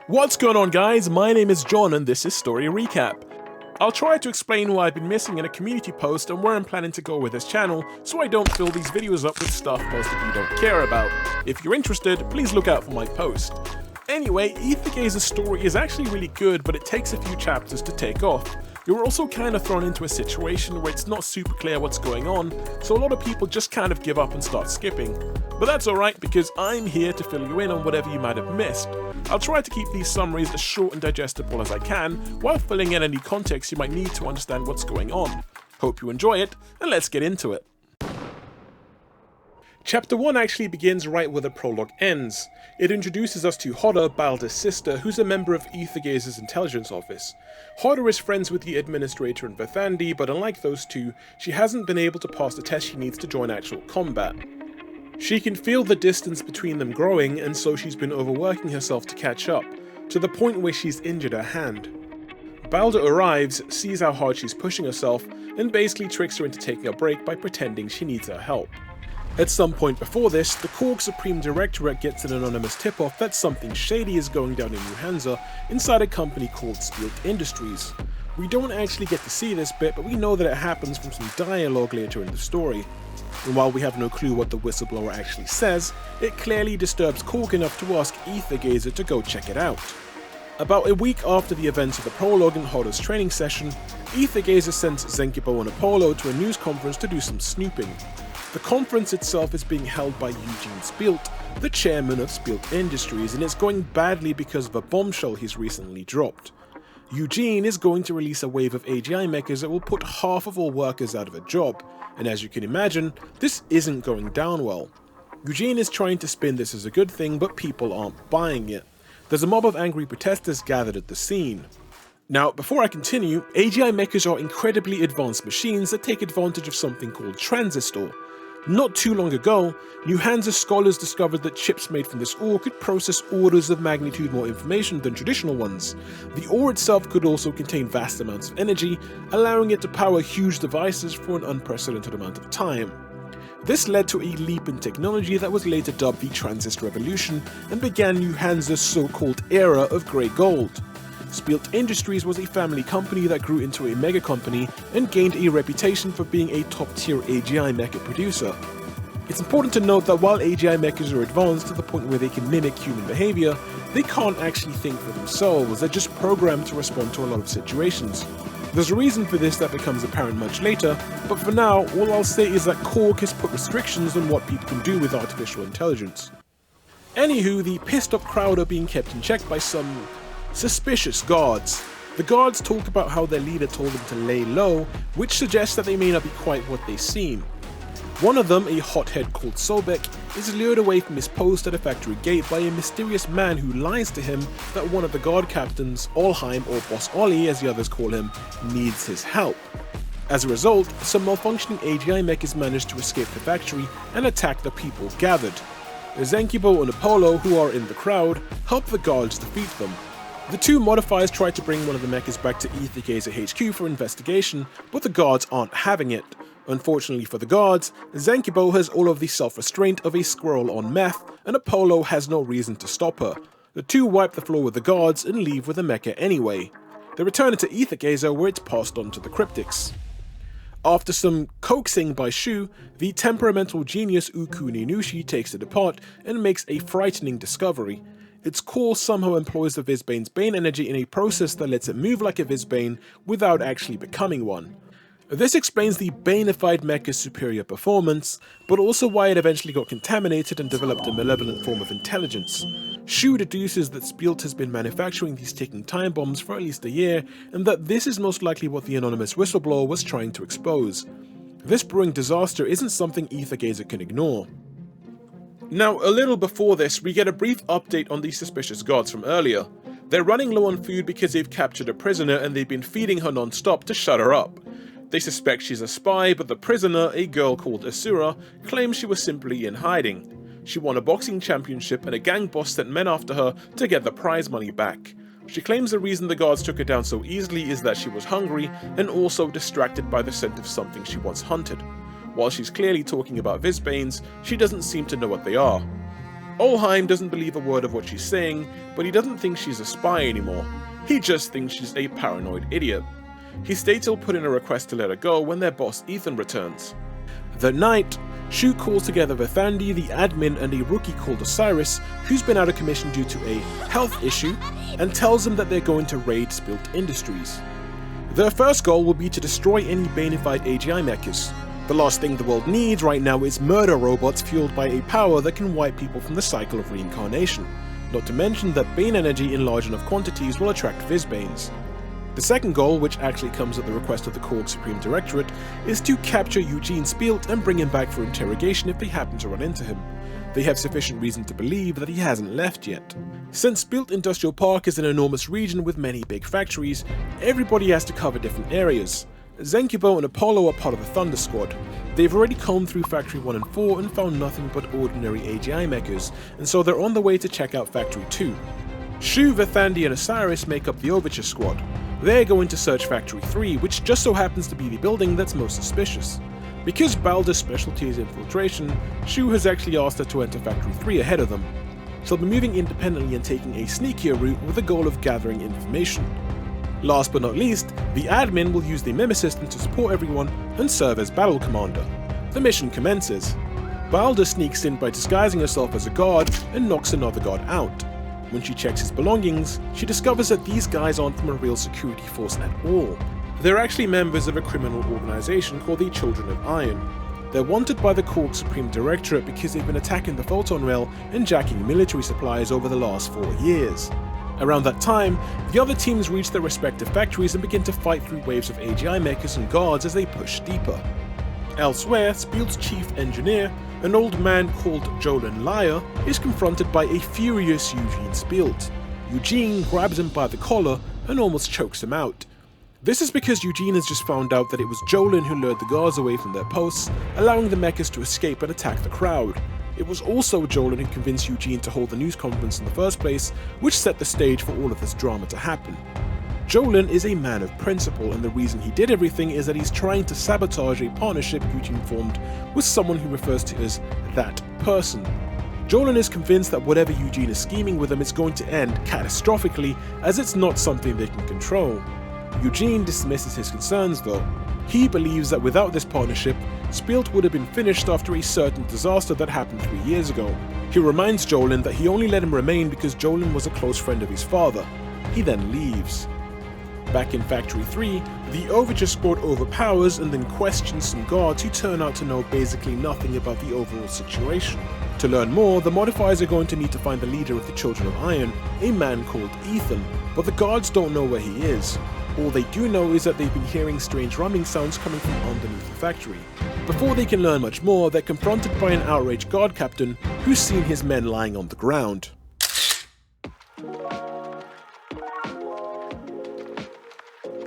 What's going on, guys? My name is John and this is Story Recap. I'll try to explain what I've been missing in a community post and where I'm planning to go with this channel, so I don't fill these videos up with stuff most of you don't care about. If you're interested, please look out for my post. Anyway, Aether's story is actually really good, but it takes a few chapters to take off. You're also kind of thrown into a situation where it's not super clear what's going on, so a lot of people just kind of give up and start skipping. But that's alright, because I'm here to fill you in on whatever you might have missed. I'll try to keep these summaries as short and digestible as I can, while filling in any context you might need to understand what's going on. Hope you enjoy it, and let's get into it. Chapter 1 actually begins right where the prologue ends. It introduces us to Hodder, Balder's sister, who's a member of Aether's intelligence office. Hodder is friends with the administrator and Vethandi, but unlike those two, she hasn't been able to pass the test she needs to join actual combat. She can feel the distance between them growing, and so she's been overworking herself to catch up, to the point where she's injured her hand. Balder arrives, sees how hard she's pushing herself, and basically tricks her into taking a break by pretending she needs her help. At some point before this, the Korg Supreme Directorate gets an anonymous tip-off that something shady is going down in New Hansa inside a company called Spielt Industries. We don't actually get to see this bit, but we know that it happens from some dialogue later in the story. And while we have no clue what the whistleblower actually says, it clearly disturbs Korg enough to ask Aether to go check it out. About a week after the events of the prologue and Hodder's training session, Aether sends Zenkibo and Apollo to a news conference to do some snooping. The conference itself is being held by Eugene Spielt, the chairman of Spielt Industries, and it's going badly because of a bombshell he's recently dropped. Eugene is going to release a wave of AGI Mechas that will put half of all workers out of a job, and as you can imagine, this isn't going down well. Eugene is trying to spin this as a good thing, but people aren't buying it. There's a mob of angry protesters gathered at the scene. Now, before I continue, AGI Mechas are incredibly advanced machines that take advantage of something called transistor. Not too long ago, New Hansa scholars discovered that chips made from this ore could process orders of magnitude more information than traditional ones. The ore itself could also contain vast amounts of energy, allowing it to power huge devices for an unprecedented amount of time. This led to a leap in technology that was later dubbed the Transistor Revolution and began New Hansa's so-called era of grey gold. Spielt Industries was a family company that grew into a mega company and gained a reputation for being a top-tier AGI mecha producer. It's important to note that while AGI mechas are advanced to the point where they can mimic human behavior, they can't actually think for themselves, they're just programmed to respond to a lot of situations. There's a reason for this that becomes apparent much later, but for now, all I'll say is that Korg has put restrictions on what people can do with artificial intelligence. Anywho, the pissed off crowd are being kept in check by some suspicious guards. The guards talk about how their leader told them to lay low, which suggests that they may not be quite what they seem. One of them, a hothead called Sobek, is lured away from his post at a factory gate by a mysterious man who lies to him that one of the guard captains, Olheim or Boss Ollie as the others call him, needs his help. As a result, some malfunctioning AGI mechas manage to escape the factory and attack the people gathered. Zenkibo and Apollo, who are in the crowd, help the guards defeat them. The two modifiers try to bring one of the mechas back to Aether HQ for investigation, but the guards aren't having it. Unfortunately for the guards, Zenkibo has all of the self-restraint of a squirrel on meth, and Apollo has no reason to stop her. The two wipe the floor with the guards and leave with the mecha anyway. They return it to Aether where it's passed on to the cryptics. After some coaxing by Shu, the temperamental genius Ukuni Nushi takes it apart and makes a frightening discovery. Its core somehow employs the Vizbane's Bane energy in a process that lets it move like a Vizbane without actually becoming one. This explains the Baneified mecha's superior performance, but also why it eventually got contaminated and developed a malevolent form of intelligence. Shu deduces that Spielt has been manufacturing these ticking time bombs for at least a year, and that this is most likely what the anonymous whistleblower was trying to expose. This brewing disaster isn't something Aether can ignore. Now, a little before this, we get a brief update on these suspicious guards from earlier. They're running low on food because they've captured a prisoner and they've been feeding her non-stop to shut her up. They suspect she's a spy, but the prisoner, a girl called Asura, claims she was simply in hiding. She won a boxing championship and a gang boss sent men after her to get the prize money back. She claims the reason the guards took her down so easily is that she was hungry and also distracted by the scent of something she once hunted. While she's clearly talking about Vizbanes, she doesn't seem to know what they are. Olheim doesn't believe a word of what she's saying, but he doesn't think she's a spy anymore. He just thinks she's a paranoid idiot. He states he'll put in a request to let her go when their boss Ethan returns. That night, Shu calls together Vethandi, the admin, and a rookie called Osiris, who's been out of commission due to a health issue, and tells them that they're going to raid Spilt Industries. Their first goal will be to destroy any Banified AGI Mechas. The last thing the world needs right now is murder robots fueled by a power that can wipe people from the cycle of reincarnation, not to mention that Bane energy in large enough quantities will attract Vizbanes. The second goal, which actually comes at the request of the Korg Supreme Directorate, is to capture Eugene Spielt and bring him back for interrogation if they happen to run into him. They have sufficient reason to believe that he hasn't left yet. Since Spilt Industrial Park is an enormous region with many big factories, everybody has to cover different areas. Zenkibo and Apollo are part of the Thunder Squad. They've already combed through Factory 1 and 4 and found nothing but ordinary AGI mechas, and so they're on the way to check out Factory 2. Shu, Vethandi, and Osiris make up the Overture Squad. They're going to search Factory 3, which just so happens to be the building that's most suspicious. Because Balder's specialty is infiltration, Shu has actually asked her to enter Factory 3 ahead of them. She'll be moving independently and taking a sneakier route with the goal of gathering information. Last but not least, the admin will use the Meme system to support everyone and serve as battle commander. The mission commences. Balder sneaks in by disguising herself as a guard and knocks another guard out. When she checks his belongings, she discovers that these guys aren't from a real security force at all. They're actually members of a criminal organization called the Children of Iron. They're wanted by the Korg Supreme Directorate because they've been attacking the Photon Rail and jacking military supplies over the last 4 years. Around that time, the other teams reach their respective factories and begin to fight through waves of AGI mechas and guards as they push deeper. Elsewhere, Spilt's chief engineer, an old man called Jolin Lyer, is confronted by a furious Eugene Spielt. Eugene grabs him by the collar and almost chokes him out. This is because Eugene has just found out that it was Jolin who lured the guards away from their posts, allowing the mechas to escape and attack the crowd. It was also Jolin who convinced Eugene to hold the news conference in the first place, which set the stage for all of this drama to happen. Jolin is a man of principle, and the reason he did everything is that he's trying to sabotage a partnership Eugene formed with someone who refers to as that person. Jolin is convinced that whatever Eugene is scheming with him is going to end catastrophically, as it's not something they can control. Eugene dismisses his concerns though. He believes that without this partnership, Spielt would have been finished after a certain disaster that happened 3 years ago. He reminds Jolin that he only let him remain because Jolin was a close friend of his father. He then leaves. Back in Factory 3, the Overture Squad overpowers and then questions some guards who turn out to know basically nothing about the overall situation. To learn more, the modifiers are going to need to find the leader of the Children of Iron, a man called Ethan, but the guards don't know where he is. All they do know is that they've been hearing strange rumbling sounds coming from underneath the factory. Before they can learn much more, they're confronted by an outraged guard captain who's seen his men lying on the ground.